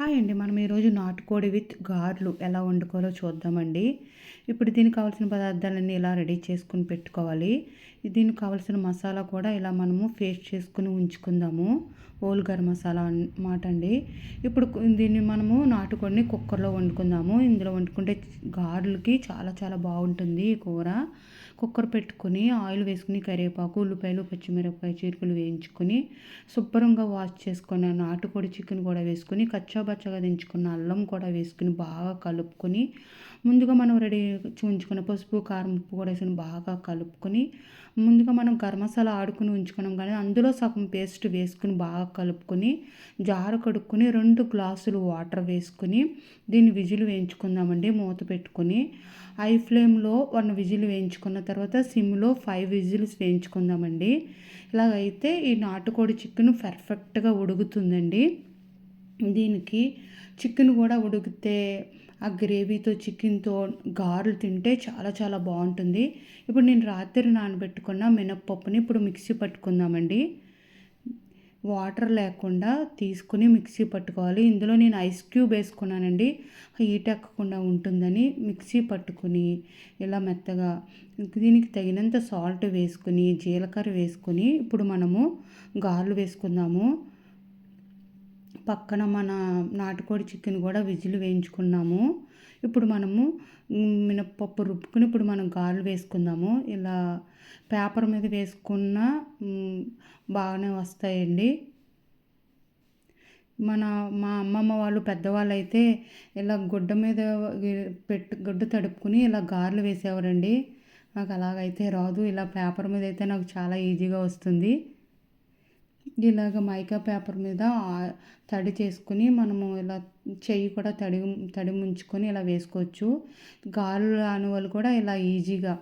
Hi అండి. మనం ఈరోజు నాటుకోడి విత్ గారెలు ఎలా వండుకోవాలో చూద్దామండి. ఇప్పుడు దీనికి కావాల్సిన పదార్థాలన్నీ ఇలా రెడీ చేసుకొని పెట్టుకోవాలి. దీనికి కావాల్సిన మసాలా కూడా ఇలా మనము పేస్ట్ చేసుకొని ఉంచుకుందాము. హోల్ గరం మసాలా అన్నమాట అండి. ఇప్పుడు దీన్ని మనము నాటుకోడిని కుక్కర్లో వండుకుందాము. ఇందులో వండుకుంటే గారెలకి చాలా చాలా బాగుంటుంది ఈ కూర. కుక్కర్ పెట్టుకొని ఆయిల్ వేసుకుని కరివేపాకు, ఉల్లిపాయలు, పచ్చిమిరపకాయ చీరుకలు వేయించుకొని శుభ్రంగా వాష్ చేసుకున్న నాటుకోడి చికెన్ కూడా వేసుకొని కచ్చాబచ్చగా దించుకున్న అల్లం కూడా వేసుకుని బాగా కలుపుకొని ముందుగా మనం రెడీ ఉంచుకున్న పసుపు కారం ఉప్పు కూడా వేసుకుని బాగా కలుపుకొని ముందుగా మనం గరం మసాలా ఆడుకుని ఉంచుకున్నాం కానీ అందులో సగం పేస్ట్ వేసుకుని బాగా కలుపుకొని జారు కడుక్కొని 2 గ్లాసులు వాటర్ వేసుకుని దీన్ని విజిల్ వేయించుకుందామండి. మూత పెట్టుకొని హై ఫ్లేమ్లో 1 విజిల్ వేయించుకున్న తర్వాత సిమ్లో 5 విజిల్స్ వేయించుకుందామండి. ఇలాగైతే ఈ నాటుకోడి చికెన్ పర్ఫెక్ట్గా ఉడుకుతుందండి. దీనికి చికెన్ కూడా ఉడికితే ఆ గ్రేవీతో చికెన్తో గారెలు తింటే చాలా చాలా బాగుంటుంది. ఇప్పుడు నేను రాత్రి నానబెట్టుకున్న మినప్పప్పుని ఇప్పుడు మిక్సీ పట్టుకుందామండి. వాటర్ లేకుండా తీసుకుని మిక్సీ పట్టుకోవాలి. ఇందులో నేను ఐస్ క్యూబ్ వేసుకున్నానండి, హీట్ ఎక్కకుండా ఉంటుందని. మిక్సీ పట్టుకుని ఇలా మెత్తగా దీనికి తగినంత సాల్ట్ వేసుకుని జీలకర్ర వేసుకుని ఇప్పుడు మనము గారెలు వేసుకుందాము. పక్కన మన నాటుకోడి చికెన్ కూడా విజిల్ వేయించుకున్నాము. ఇప్పుడు మనము మినప్పప్పు రుబ్బుకుని ఇప్పుడు మనం గారెలు వేసుకుందాము. ఇలా పేపర్ మీద వేసుకున్న బాగానే వస్తాయండి. మా అమ్మమ్మ వాళ్ళు పెద్దవాళ్ళు అయితే ఇలా గుడ్డ మీద గుడ్డ తడుపుకుని ఇలా గారెలు వేసేవారండి. నాకు అలాగైతే రాదు. ఇలా పేపర్ మీద అయితే నాకు చాలా ఈజీగా వస్తుంది. ఇలాగ మైకా పేపర్ మీద తడి చేసుకుని మనము ఇలా చెయ్యి కూడా తడి ముంచుకొని ఇలా వేసుకోవచ్చు. గారెలు రాని వాళ్ళు కూడా ఇలా ఈజీగా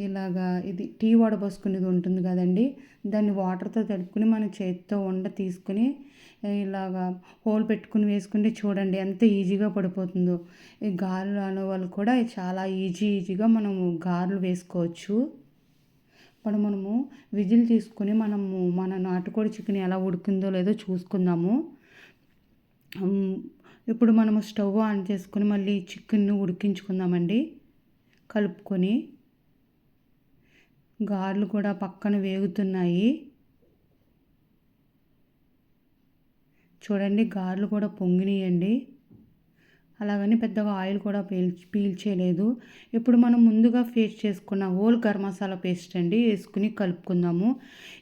ఇలాగా ఇది టీ వడబోసుకునేది ఉంటుంది కదండి, దాన్ని వాటర్తో తడుపుకుని మన చేతితో ఉండ తీసుకుని ఇలాగా హోల్ పెట్టుకుని వేసుకుంటే చూడండి ఎంత ఈజీగా పడిపోతుందో. ఈ గారెలు రాని వాళ్ళు కూడా చాలా ఈజీగా మనము గారెలు వేసుకోవచ్చు. ఇప్పుడు మనము విజిల్ తీసుకొని మన నాటుకోడి చికెన్ ఎలా ఉడికిందో లేదో చూసుకుందాము. ఇప్పుడు మనము స్టవ్ ఆన్ చేసుకొని మళ్ళీ చికెన్ను ఉడికించుకుందామండి. కలుపుకొని గారెలు కూడా పక్కన వేగుతున్నాయి. చూడండి గారెలు కూడా పొంగినాయండి. అలాగని పెద్దగా ఆయిల్ కూడా పీల్చేయలేదు. ఇప్పుడు మనం ముందుగా పేస్ట్ చేసుకున్న హోల్ గరం మసాలా పేస్ట్ అండి వేసుకుని కలుపుకుందాము.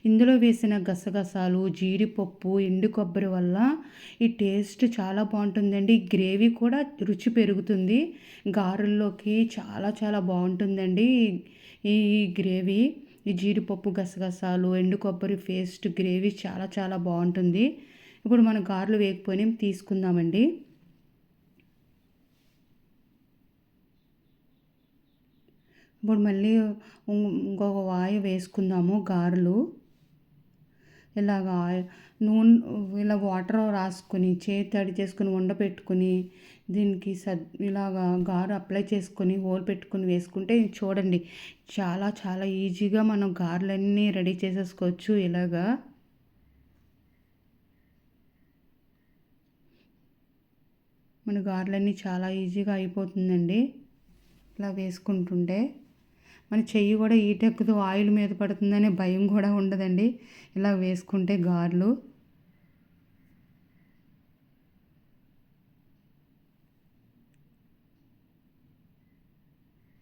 ఇందులో వేసిన గసగసాలు, జీడిపప్పు, ఎండు కొబ్బరి వల్ల ఈ టేస్ట్ చాలా బాగుంటుందండి. గ్రేవీ కూడా రుచి పెరుగుతుంది. గారెల్లోకి చాలా చాలా బాగుంటుందండి ఈ గ్రేవీ. ఈ జీడిపప్పు, గసగసాలు, ఎండు కొబ్బరి పేస్ట్ గ్రేవీ చాలా చాలా బాగుంటుంది. ఇప్పుడు మన గారెలు వేగిపోయినాయి, తీసుకుందామండి. ఇప్పుడు మళ్ళీ ఇంకొక వాయి వేసుకుందాము గారెలు. ఇలాగ నూనె ఇలా వాటర్ రాసుకొని చేతి తడి చేసుకుని ఉండపెట్టుకుని దీనికి ఇలాగా గారు అప్లై చేసుకొని హోల్ పెట్టుకుని వేసుకుంటే చూడండి చాలా చాలా ఈజీగా మనం గారెలన్నీ రెడీ చేసేసుకోవచ్చు. ఇలాగా మన గారెలన్నీ చాలా ఈజీగా అయిపోతుందండి ఇలా వేసుకుంటుంటే. మన చెయ్యి కూడా ఈటెక్కుతూ ఆయిల్ మీద పడుతుందనే భయం కూడా ఉండదండి ఇలా వేసుకుంటే గారెలు.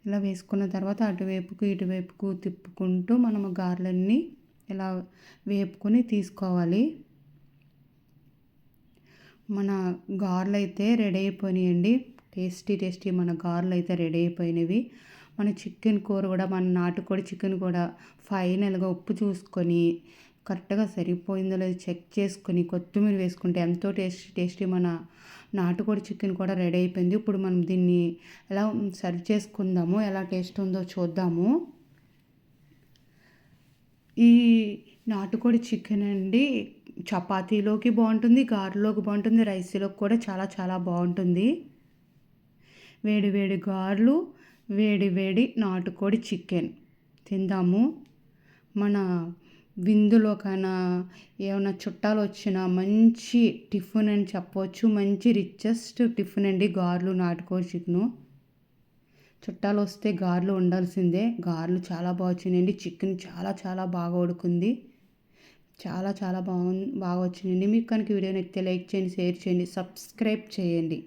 ఇలా వేసుకున్న తర్వాత అటువైపుకు ఇటువైపుకు తిప్పుకుంటూ మనము గారెలన్నీ ఇలా వేపుకొని తీసుకోవాలి. మన గారెలు అయితే రెడీ అయిపోయినాయండి. టేస్టీ మన గారెలు అయితే రెడీ అయిపోయినవి. మన చికెన్ కూర కూడా మన నాటుకోడి చికెన్ కూడా ఫైనల్గా ఉప్పు చూసుకొని కరెక్ట్గా సరిపోయిందో లేదో చెక్ చేసుకొని కొత్తిమీర వేసుకుంటే ఎంతో టేస్టీ మన నాటుకోడి చికెన్ కూడా రెడీ అయిపోయింది. ఇప్పుడు మనం దీన్ని ఎలా సర్వ్ చేసుకుందాము, ఎలా టేస్ట్ ఉందో చూద్దాము. ఈ నాటుకోడి చికెన్ అండి చపాతీలోకి బాగుంటుంది, గారెలోకి బాగుంటుంది, రైస్లోకి కూడా చాలా చాలా బాగుంటుంది. వేడి వేడి గారెలు, వేడి వేడి నాటుకోడి చికెన్ తిందాము. మన విందులోకైనా ఏమన్నా చుట్టాలు వచ్చినా మంచి టిఫిన్ అని చెప్పవచ్చు. మంచి రిచెస్ట్ టిఫిన్ అండి గారెలు, నాటుకోడి చికెను. చుట్టాలొస్తే గారెలు ఉండాల్సిందే. గారెలు చాలా బా వచ్చినాయండి. చికెన్ చాలా చాలా బాగా ఉడికింది. చాలా చాలా బాగా వచ్చిందండి. మీకు కనుక వీడియో నచ్చితే లైక్ చేయండి, షేర్ చేయండి, సబ్స్క్రైబ్ చేయండి.